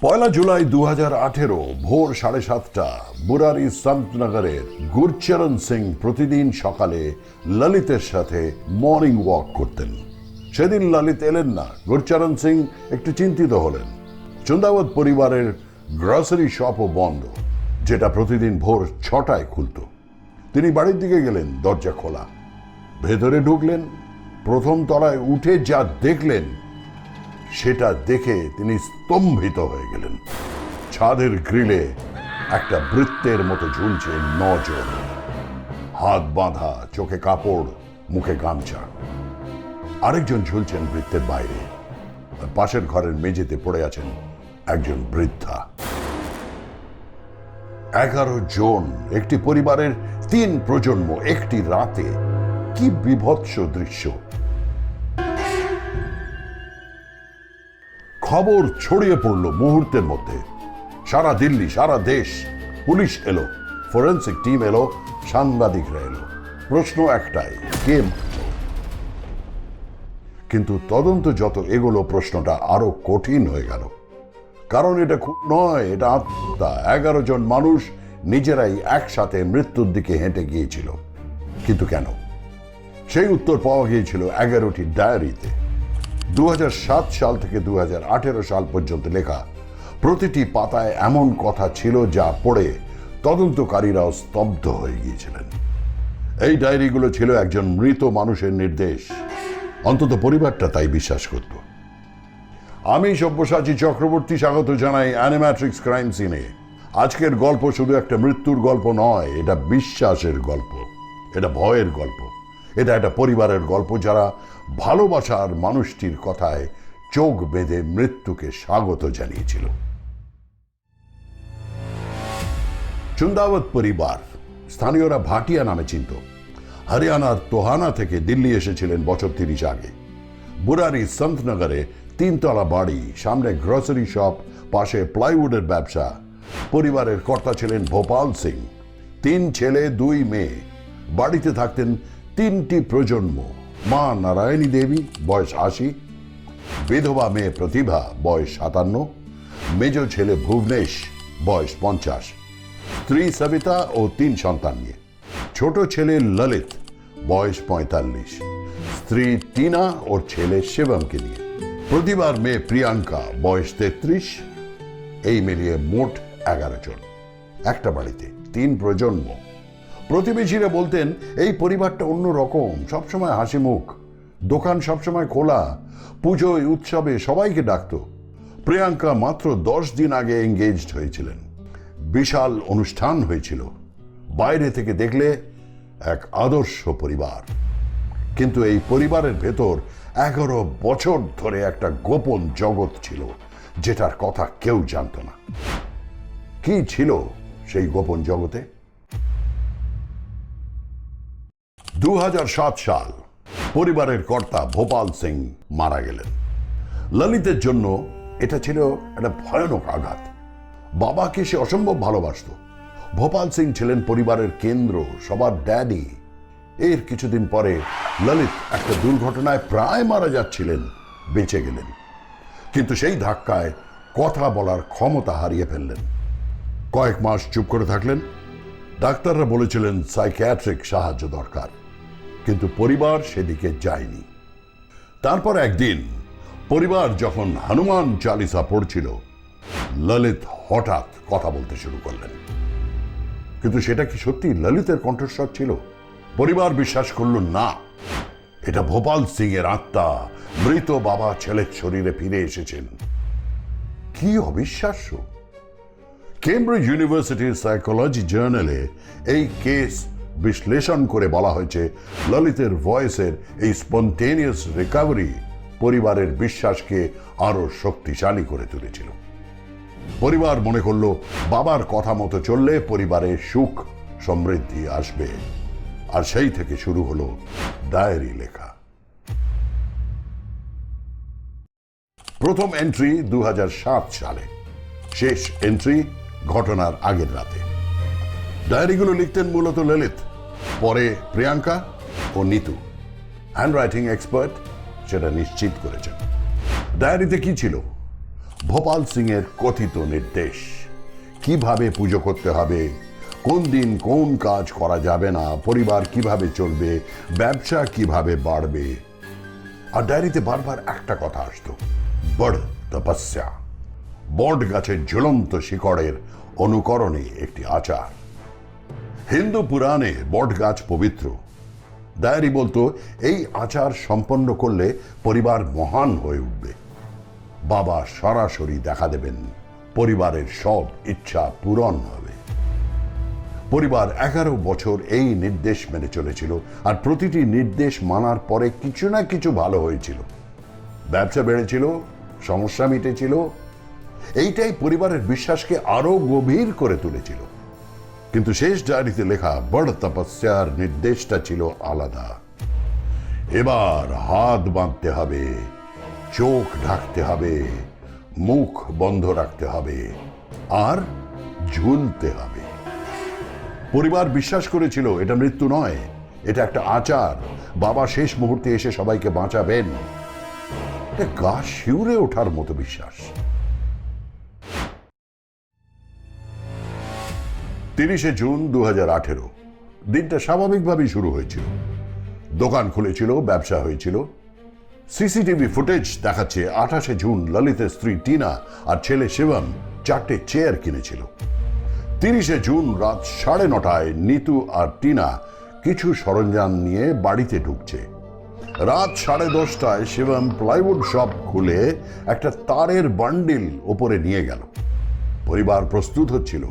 পয়লা জুলাই 2018 ভোর 7:30 বুরারি সন্তনগরের গুরচরণ সিং প্রতিদিন সকালে ললিতের সাথে মর্নিং ওয়াক করতেন। সেদিন ললিত এলেন না। গুরচরণ সিং একটু চিন্তিত হলেন। চন্দাওয়াত পরিবারের গ্রসারি শপও বন্ধ, যেটা প্রতিদিন ভোর 6টায় খুলত। তিনি বাড়ির দিকে গেলেন, দরজা খোলা। ভেতরে ঢুকলেন। প্রথম তলায় উঠে যা দেখলেন সেটা দেখে তিনি স্তম্ভিত হয়ে গেলেন। ছাদের গ্রিলে একটা বৃত্তের মতো ঝুলছে 9 জন, হাত বাঁধা, চোখে কাপড়, মুখে গামছা। আরেকজন ঝুলছেন বৃত্তের বাইরে। পাশের ঘরের মেঝেতে পড়ে আছেন একজন বৃদ্ধা। 11 জন, একটি পরিবারের 3 প্রজন্ম একটি রাতে। কি বিভৎস দৃশ্য! খবর ছড়িয়ে পড়ল মুহূর্তের মধ্যে। সারা দিল্লি, সারা দেশ। পুলিশ এলো, ফরেন্সিক টিম এলো, সাংবাদিকরা এলো। প্রশ্ন একটাই, কে মারল? কিন্তু তদন্ত যত এগোলো প্রশ্নটা আরো কঠিন হয়ে গেল। কারণ এটা খুব নয়, এটা আত্মহত্যা। 11 জন মানুষ নিজেরাই একসাথে মৃত্যুর দিকে হেঁটে গিয়েছিল। কিন্তু কেন? সেই উত্তর পাওয়া গিয়েছিল 11টি ডায়েরিতে। 2007 সাল থেকে 2018 সাল পর্যন্ত লেখা প্রতিটি পাতায় এমন কথা ছিল যা পড়ে তদন্তকারীরাও স্তব্ধ হয়ে গিয়েছিলেন। এই ডায়েরিগুলো ছিল একজন মৃত মানুষের নির্দেশ। অন্তত পরিবারটা তাই বিশ্বাস করত। আমি সব্যসাচী চক্রবর্তী স্বাগত জানাই অ্যানিম্যাট্রিক্স ক্রাইম সিনে। আজকের গল্প শুধু একটা মৃত্যুর গল্প নয়, এটা বিশ্বাসের গল্প, এটা ভয়ের গল্প, এটা একটা পরিবারের গল্প যারা ভালোবাসার মানুষটির কথায় চোখ বেঁধে মৃত্যুকে স্বাগত জানিয়েছিল। চন্দাওয়াত পরিবার স্থানীয়রা ভাটিয়া নামে চিনত। হরিয়ানার তোহানা থেকে দিল্লি এসেছিলেন বছর 30 আগে। বুরারি সন্তনগরে 3 তলা বাড়ি, সামনে গ্রসারি শপ, পাশে প্লাইউডের ব্যবসা। পরিবারের কর্তা ছিলেন ভোপাল সিং। 3 ছেলে 2 মেয়ে। বাড়িতে থাকতেন 3টি প্রজন্ম। মা নারায়ণী দেবী, বয়স 80, বিধবা মেয়ে প্রতিভা, বয়স 57, মেজ ছেলে ভুবনেশ, বয়স 50, স্ত্রী সবিতা ও 3 সন্তান নিয়ে। ছোট ছেলে ললিত, বয়স 45, স্ত্রী টিনা ওর ছেলে শিবমকে নিয়ে। প্রতিভার মেয়ে প্রিয়াঙ্কা, বয়স 33। এই মিলিয়ে মোট 11 জন। একটা বাড়িতে 3 প্রজন্ম। প্রতিবেশীরা বলতেন এই পরিবারটা অন্য রকম, সবসময় হাসি মুখ, দোকান সবসময় খোলা, পুজোয় উৎসবে সবাইকে ডাকতো। প্রিয়াঙ্কা মাত্র 10 দিন আগে এঙ্গেজড হয়েছিলেন। বিশাল অনুষ্ঠান হয়েছিল। বাইরে থেকে দেখলে এক আদর্শ পরিবার। কিন্তু এই পরিবারের ভেতর 11 বছর ধরে একটা গোপন জগৎ ছিল, যেটার কথা কেউ জানত না। কি ছিল সেই গোপন জগতে? 2007 সাল পরিবারের কর্তা ভোপাল সিং মারা গেলেন। ললিতের জন্য এটা ছিল একটা ভয়ানক আঘাত। বাবাকে সে অসম্ভব ভালোবাসত। ভোপাল সিং ছিলেন পরিবারের কেন্দ্র, সবার ড্যাডি। এর কিছুদিন পরে ললিত একটা দুর্ঘটনায় প্রায় মারা যাচ্ছিলেন, বেঁচে গেলেন। কিন্তু সেই ধাক্কায় কথা বলার ক্ষমতা হারিয়ে ফেললেন। কয়েক মাস চুপ করে থাকলেন। ডাক্তাররা বলেছিলেন সাইকিয়াট্রিক সাহায্য দরকার, কিন্তু পরিবার সেদিকে যায়নি। তারপর একদিন পরিবার যখন হনুমান চালিসা পড়ছিল, ললিত হঠাৎ কথা বলতে শুরু করলেন। কিন্তু সেটা কি সত্যি ললিতের কণ্ঠস্বর ছিল? পরিবার বিশ্বাস করল না। এটা ভোপাল সিং এর আত্মা, মৃত বাবা ছেলের শরীরে ফিরে এসেছেন। কি অবিশ্বাস্য! কেমব্রিজ ইউনিভার্সিটির সাইকোলজি জার্নালে এই কেস বিশ্লেষণ করে বলা হয়েছে ললিতের ভয়েসের এই স্পন্টেনিয়াস রিকভারি পরিবারের বিশ্বাসকে আরো শক্তিশালী করে তুলেছিল। পরিবার মনে করল বাবার কথা মতো চললে পরিবারে সুখ সমৃদ্ধি আসবে। আর সেই থেকে শুরু হলো ডায়েরি লেখা। প্রথম এন্ট্রি 2007 সালে, শেষ এন্ট্রি ঘটনার আগের রাতে। ডায়েরিগুলো লিখতেন মূলত ললিত, পরে প্রিয়াঙ্কা ও নিতু। হ্যান্ডরাইটিং এক্সপার্ট সেটা নিশ্চিত করেছেন। ডায়েরিতে কি ছিল? ভোপাল সিং এর কথিত নির্দেশ, কিভাবে পুজো করতে হবে, কোন দিন কোন কাজ করা যাবে না, পরিবার কিভাবে চলবে, ব্যবসা কিভাবে বাড়বে। আর ডায়েরিতে বারবার একটা কথা আসতো, বড় তপস্যা, বট গাছের ঝুলন্ত শিকড়ের অনুকরণে একটি আচার। হিন্দু পুরাণে বট গাছ পবিত্র। ডায়েরি বলতো এই আচার সম্পন্ন করলে পরিবার মহান হয়ে উঠবে, বাবা সরাসরি দেখা দেবেন, পরিবারের সব ইচ্ছা পূরণ হবে। পরিবার 11 বছর এই নির্দেশ মেনে চলেছিল, আর প্রতিটি নির্দেশ মানার পরে কিছু না কিছু ভালো হয়েছিল। ব্যবসা বেড়েছিল, সমস্যা মিটেছিল। এইটাই পরিবারের বিশ্বাসকে আরো গভীর করে তুলেছিল। কিন্তু শেষ ডায়েরিতে লেখা বড় তপস্যার নির্দেশটা ছিল আলাদা। এবার হাত বাঁধতে হবে, চোখ ঢাকতে হবে, মুখ বন্ধ রাখতে হবে, আর ঝুলতে হবে। পরিবার বিশ্বাস করেছিল এটা মৃত্যু নয়, এটা একটা আচার। বাবা শেষ মুহূর্তে এসে সবাইকে বাঁচাবেন। এটা গা শিউরে ওঠার মতো বিশ্বাস। 30 জুন 2018 দিনটা স্বাভাবিকভাবেই শুরু হয়েছিল। দোকান খুলেছিল, ব্যবসা হয়েছিল। সিসিটিভি ফুটেজ দেখাচ্ছে 28 জুন ললিতের স্ত্রী টিনা আর ছেলে শিবম 4টে চেয়ার কিনেছিল। 30 জুন রাত 9:30 নিতু আর টিনা কিছু সরঞ্জাম নিয়ে বাড়িতে ঢুকছে। রাত 10:30 শিবম প্লাইউড শপ খুলে একটা তারের বান্ডিল ওপরে নিয়ে গেল। পরিবার প্রস্তুত হচ্ছিল,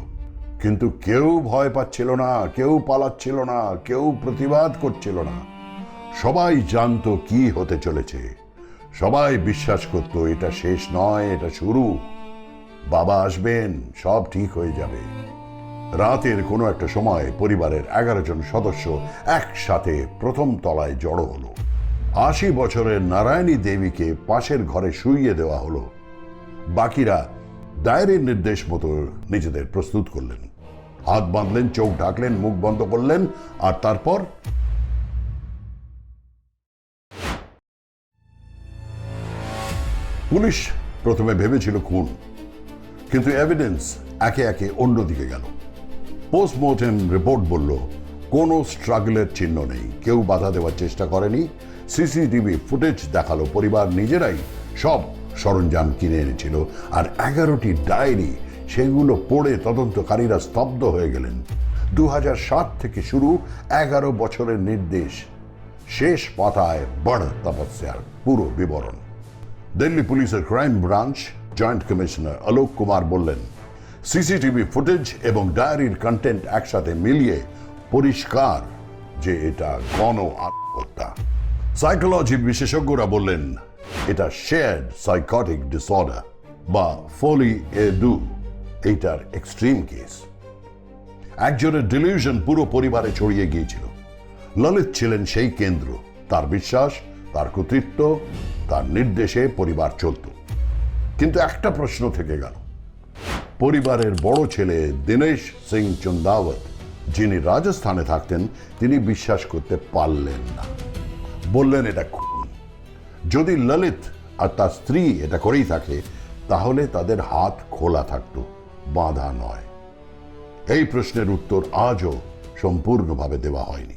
কিন্তু কেউ ভয় পাচ্ছিল না, কেউ পালাচ্ছিল না, কেউ প্রতিবাদ করছিল না। সবাই জানতো কি হতে চলেছে। সবাই বিশ্বাস করত এটা শেষ নয়, এটা শুরু। বাবা আসবেন, সব ঠিক হয়ে যাবে। রাতের কোনো একটা সময় পরিবারের 11 জন সদস্য একসাথে প্রথম তলায় জড়ো হলো। 80 বছরের নারায়ণী দেবীকে পাশের ঘরে শুইয়ে দেওয়া হলো। বাকিরা ডায়েরির নির্দেশ মতো নিজেদের প্রস্তুত করলেন। হাত বাঁধলেন, চোখ ঢাকলেন, মুখ বন্ধ করলেন, আর তারপর পুলিশ প্রথমে ভেবেছিল খুন, কিন্তু এভিডেন্স একে একে অন্যদিকে গেল। পোস্টমর্টেম রিপোর্ট বলল কোনো স্ট্রাগলের চিহ্ন নেই, কেউ বাধা দেওয়ার চেষ্টা করেনি। সিসিটিভি ফুটেজ দেখালো পরিবার নিজেরাই সব সরঞ্জাম কিনে এনেছিল। আর 11টি ডায়েরি, সেগুলো পড়ে তদন্তকারীরা স্তব্ধ হয়ে গেলেন। 2007 থেকে শুরু 11 বছরের নির্দেশ, শেষ পাতায় বড় তপস্যার পুরো বিবরণ। দিল্লি পুলিশের crime branch joint commissioner Alok Kumar বললেন, সিসিটিভি ফুটেজ এবং ডায়েরির কন্টেন্ট একসাথে মিলিয়ে পরিষ্কার যে এটা গণ আত্মহত্যা। সাইকোলজি বিশেষজ্ঞরা বললেন এটা শেয়ার্ড সাইকোটিক ডিসঅর্ডার বা ফলি এডু, এইটার এক্সট্রিম কেস। একজনের ডিলিউশন পুরো পরিবারে ছড়িয়ে গিয়েছিল। ললিত ছিলেন সেই কেন্দ্র। তার বিশ্বাস, তার কর্তৃত্ব, তার নির্দেশে পরিবার চলত। কিন্তু একটা প্রশ্ন থেকে গেল, পরিবারের বড় ছেলে দীনেশ সিং চন্দাওয়াত, যিনি রাজস্থানে থাকতেন, তিনি বিশ্বাস করতে পারলেন না। বললেন এটা খুন। যদি ললিত আর তার স্ত্রী এটা করেই থাকে, তাহলে তাদের হাত খোলা থাকতো, বাঁধা নয়। এই প্রশ্নের উত্তর আজও সম্পূর্ণভাবে দেওয়া হয়নি।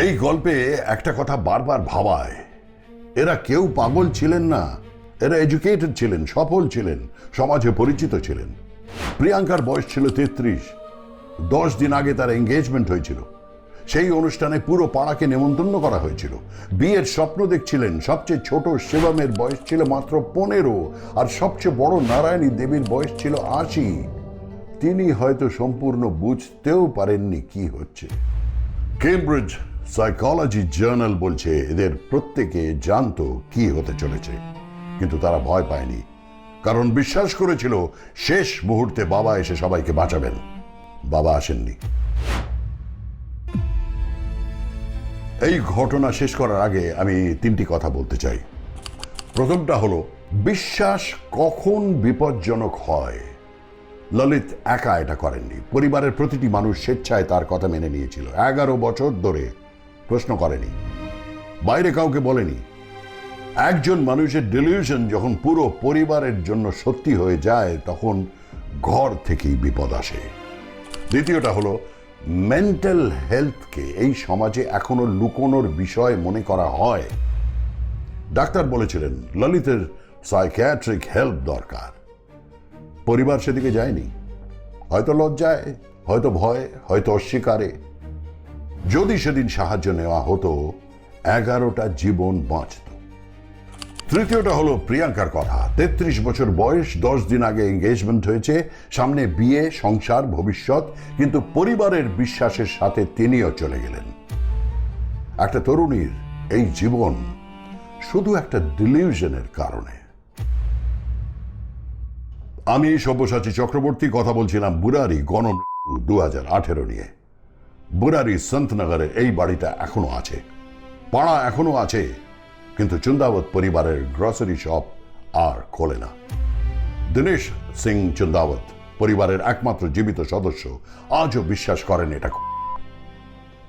এই গল্পে একটা কথা বারবার ভাবায়, এরা কেউ পাগল ছিলেন না। এরা এডুকেটেড ছিলেন, সফল ছিলেন, সমাজে পরিচিত ছিলেন। প্রিয়াঙ্কার বয়স ছিল 33। 10 দিন আগে তার এঙ্গেজমেন্ট হয়েছিল। সেই অনুষ্ঠানে পুরো পাড়াকে নেমন্তন্ন করা হয়েছিল। বিয়ের স্বপ্ন দেখছিলেন। সবচেয়ে ছোট শিবমের বয়স ছিল মাত্র 15, আর সবচেয়ে বড় নারায়ণী দেবীর বয়স ছিল 80। তিনি হয়তো সম্পূর্ণ বুঝতেও পারেননি কি হচ্ছে। কেমব্রিজ সাইকোলজি জার্নাল বলছে এদের প্রত্যেকে জানতো কি হতে চলেছে, কিন্তু তারা ভয় পায়নি, কারণ বিশ্বাস করেছিল শেষ মুহূর্তে বাবা এসে সবাইকে বাঁচাবেন। বাবা আসেননি। এই ঘটনা শেষ করার আগে আমি 3টি কথা বলতে চাই। প্রথমটা হলো, বিশ্বাস কখন বিপজ্জনক হয়। ললিত একা এটা করেননি। পরিবারের প্রতিটি মানুষ স্বেচ্ছায় তার কথা মেনে নিয়েছিল। 11 বছর ধরে প্রশ্ন করেনি, বাইরে কাউকে বলেনি। একজন মানুষের ডিলিউশন যখন পুরো পরিবারের জন্য সত্যি হয়ে যায় তখন ঘর থেকেই বিপদ আসে। দ্বিতীয়টা হলো মেন্টাল হেলথকে এই সমাজে এখনো লুকোনোর বিষয় মনে করা হয়। ডাক্তার বলেছিলেন ললিতের সাইকিয়াট্রিক হেল্প দরকার, পরিবার সেদিকে যায়নি, হয়তো লজ্জায়, হয়তো ভয়, হয়তো অস্বীকারে। যদি সেদিন সাহায্য নেওয়া হতো 11টা জীবন বাঁচত। তৃতীয়টা হলো প্রিয়াঙ্কার কথা। 33 বছর বয়স, 10 দিন আগে এঙ্গেজমেন্ট হয়েছে, সামনে বিয়ে, সংসার, ভবিষ্যৎ, কিন্তু পরিবারের বিশ্বাসের সাথে তিনিও চলে গেলেন। একটা তরুণীর এই জীবন শুধু একটা ডিলিউশনের কারণে। আমি সব্যসাচী চক্রবর্তী কথা বলছিলাম বুরারি গণমৃত্যু 2018 নিয়ে। বুরারি সন্তনগরে এই বাড়িটা এখনো আছে, পাড়া এখনো আছে, কিন্তু চুন্দাওয়াত পরিবারের গ্রসারি শপ আর খোলে না। দিনেশ সিং চুন্দাওয়াত পরিবারের একমাত্র জীবিত সদস্য আজও বিশ্বাস করেন এটা।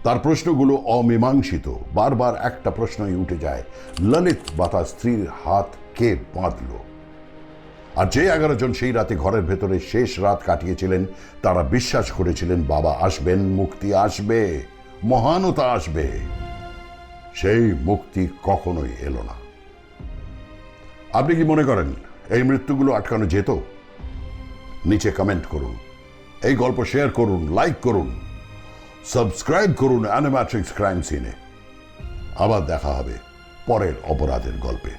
তার প্রশ্নগুলো অমীমাংসিত। বারবার একটা প্রশ্নই উঠে যায়, ললিত বা তার স্ত্রীর হাত কে বাঁধল? আর যে 11 জন সেই রাতে ঘরের ভেতরে শেষ রাত কাটিয়েছিলেন তারা বিশ্বাস করেছিলেন বাবা আসবেন, মুক্তি আসবে, মহানতা আসবে। সেই মুক্তি কখনোই এলো না। আপনি কি মনে করেন এই মৃত্যুগুলো আটকানো যেত? নিচে কমেন্ট করুন, এই গল্প শেয়ার করুন, লাইক করুন, সাবস্ক্রাইব করুন অ্যানিম্যাট্রিক্স ক্রাইম সিনে। আবার দেখা হবে পরের অপরাধের গল্পে।